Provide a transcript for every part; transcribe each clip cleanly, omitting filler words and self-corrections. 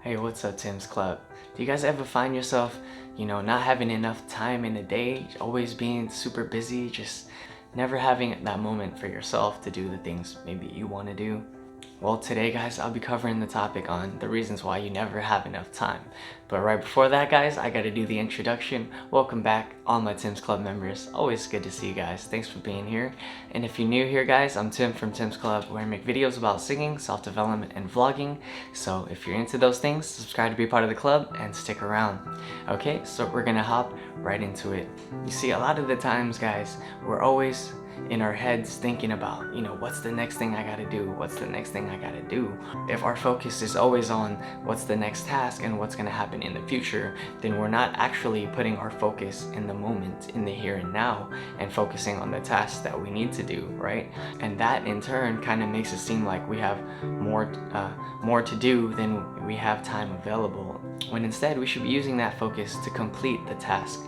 Hey, what's up, Tim's Club? Do you guys ever find yourself, not having enough time in a day, always being super busy, just never having that moment for yourself to do the things maybe you want to do? Well, today, guys, I'll be covering the topic on the reasons why you never have enough time. But right before that, guys, I gotta do the introduction. Welcome back, all my Tim's Club members. Always good to see you guys. Thanks for being here. And if you're new here, guys, I'm Tim from Tim's Club, where I make videos about singing, self-development, and vlogging. So if you're into those things, subscribe to be part of the club and stick around. Okay, so we're gonna hop right into it. You see, a lot of the times, guys, we're always in our heads thinking about, what's the next thing I gotta do? What's the next thing I gotta do? If our focus is always on what's the next task and what's gonna happen in the future, then we're not actually putting our focus in the moment, in the here and now, and focusing on the tasks that we need to do, right? And that in turn kind of makes it seem like we have more to do than we have time available, when instead we should be using that focus to complete the task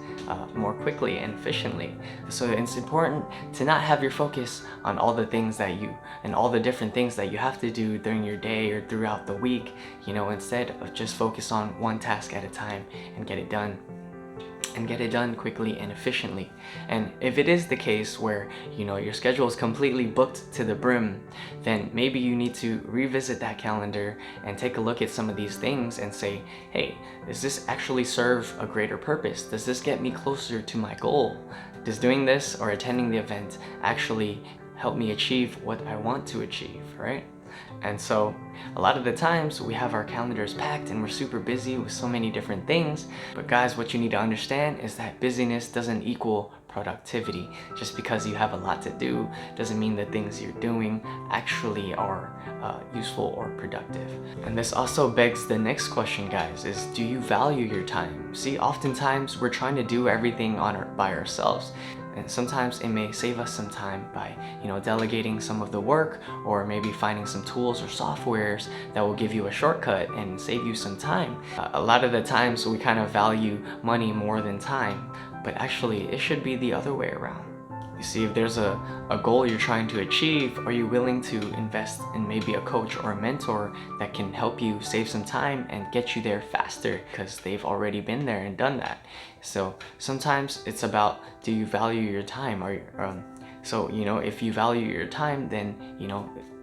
more quickly and efficiently. So it's important to not have your focus on all the things and all the different things that you have to do during your day or throughout the week, instead of just focus on one task at a time and get it done. And get it done quickly and efficiently. And if it is the case where your schedule is completely booked to the brim, then maybe you need to revisit that calendar and take a look at some of these things and say, hey, does this actually serve a greater purpose? Does this get me closer to my goal? Does doing this or attending the event actually help me achieve what I want to achieve, right? And so a lot of the times we have our calendars packed and we're super busy with so many different things. But guys, what you need to understand is that busyness doesn't equal productivity. Just because you have a lot to do doesn't mean the things you're doing actually are useful or productive. And this also begs the next question, guys, is do you value your time? See, oftentimes we're trying to do everything by ourselves. And sometimes it may save us some time by, delegating some of the work, or maybe finding some tools or softwares that will give you a shortcut and save you some time. A lot of the times we kind of value money more than time, but actually it should be the other way around. You see, if there's a goal you're trying to achieve, are you willing to invest in maybe a coach or a mentor that can help you save some time and get you there faster because they've already been there and done that? So sometimes it's about, do you value your time? If you value your time, then,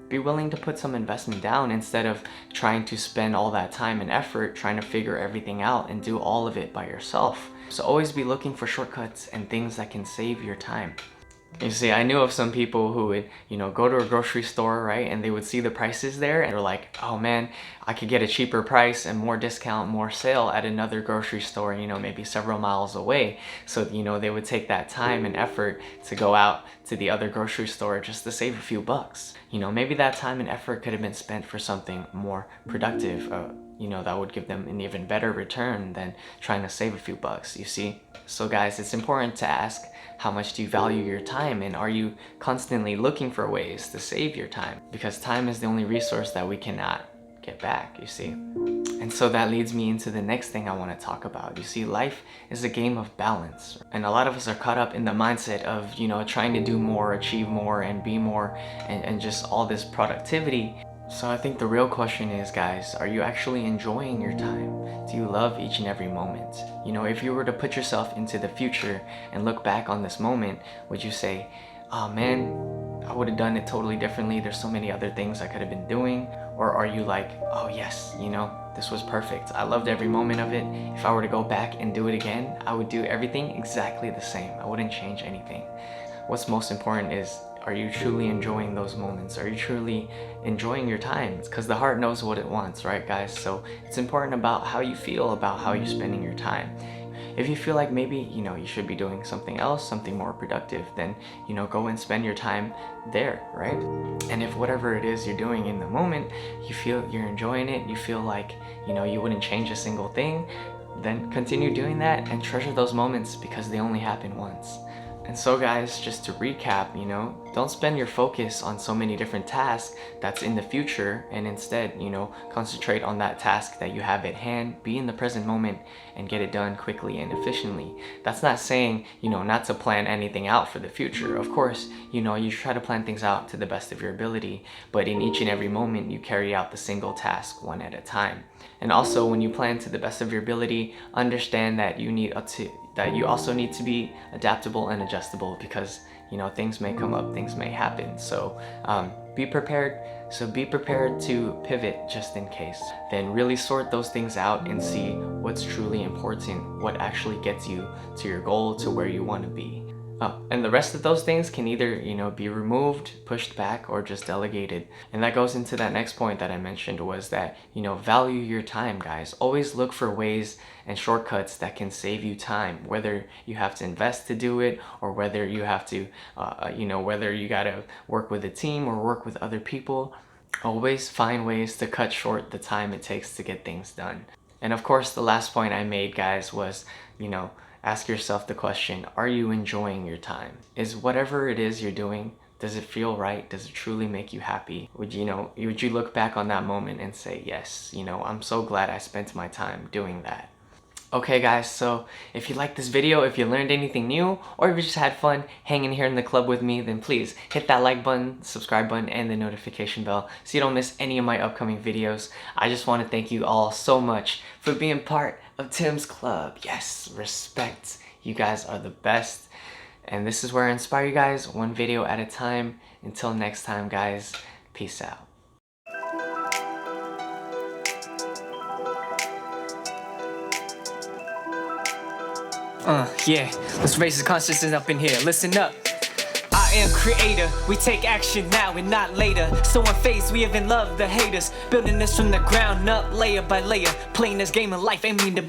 be willing to put some investment down instead of trying to spend all that time and effort trying to figure everything out and do all of it by yourself. So always be looking for shortcuts and things that can save your time. You see, I knew of some people who would, go to a grocery store, right? And they would see the prices there and they're like, oh man, I could get a cheaper price and more discount, more sale at another grocery store, maybe several miles away. So, they would take that time and effort to go out to the other grocery store just to save a few bucks. Maybe that time and effort could have been spent for something more productive, that would give them an even better return than trying to save a few bucks, you see? So guys, it's important to ask, how much do you value your time, and are you constantly looking for ways to save your time? Because time is the only resource that we cannot get back, you see? And so that leads me into the next thing I want to talk about. You see, life is a game of balance. And a lot of us are caught up in the mindset of, trying to do more, achieve more, and be more, and just all this productivity. So I think the real question is, guys, are you actually enjoying your time? Do you love each and every moment? If you were to put yourself into the future and look back on this moment, would you say, oh man, I would have done it totally differently. There's so many other things I could have been doing. Or are you like, oh yes, this was perfect. I loved every moment of it. If I were to go back and do it again, I would do everything exactly the same. I wouldn't change anything. What's most important is, are you truly enjoying those moments? Are you truly enjoying your time? Because the heart knows what it wants, right, guys? So it's important about how you feel about how you're spending your time. If you feel like maybe, you should be doing something else, something more productive, then, go and spend your time there, right? And if whatever it is you're doing in the moment, you feel you're enjoying it, you feel like, you wouldn't change a single thing, then continue doing that and treasure those moments because they only happen once. And so guys, just to recap, don't spend your focus on so many different tasks that's in the future, and instead, you know, concentrate on that task that you have at hand, be in the present moment, and get it done quickly and efficiently. That's not saying, you know, not to plan anything out for the future. Of course, you know, you try to plan things out to the best of your ability, but in each and every moment, you carry out the single task one at a time. And also, when you plan to the best of your ability, understand that you also need to be adaptable and adjustable, because, you know, things may come up, things may happen. So be prepared. So be prepared to pivot just in case. Then really sort those things out and see what's truly important, what actually gets you to your goal, to where you want to be. And the rest of those things can either, you know, be removed, pushed back, or just delegated. And that goes into that next point that I mentioned, was that, you know, value your time, guys. Always look for ways and shortcuts that can save you time, whether you have to invest to do it, or whether you have to, you know, whether you gotta work with a team or work with other people. Always find ways to cut short the time it takes to get things done. And of course, the last point I made, guys, was, you know, ask yourself the question, are you enjoying your time? Is whatever it is you're doing, does it feel right? Does it truly make you happy? Would you look back on that moment and say, yes, you know, I'm so glad I spent my time doing that. Okay guys, so if you liked this video, if you learned anything new, or if you just had fun hanging here in the club with me, then please hit that like button, subscribe button, and the notification bell so you don't miss any of my upcoming videos. I just want to thank you all so much for being part of Tim's Club. Yes, respect. You guys are the best. And this is where I inspire you guys, one video at a time. Until next time, guys, peace out. Yeah, let's raise the consciousness up in here. Listen up. I am creator. We take action now and not later. So unfazed, we even love the haters. Building this from the ground up, layer by layer. Playing this game of life, aiming to be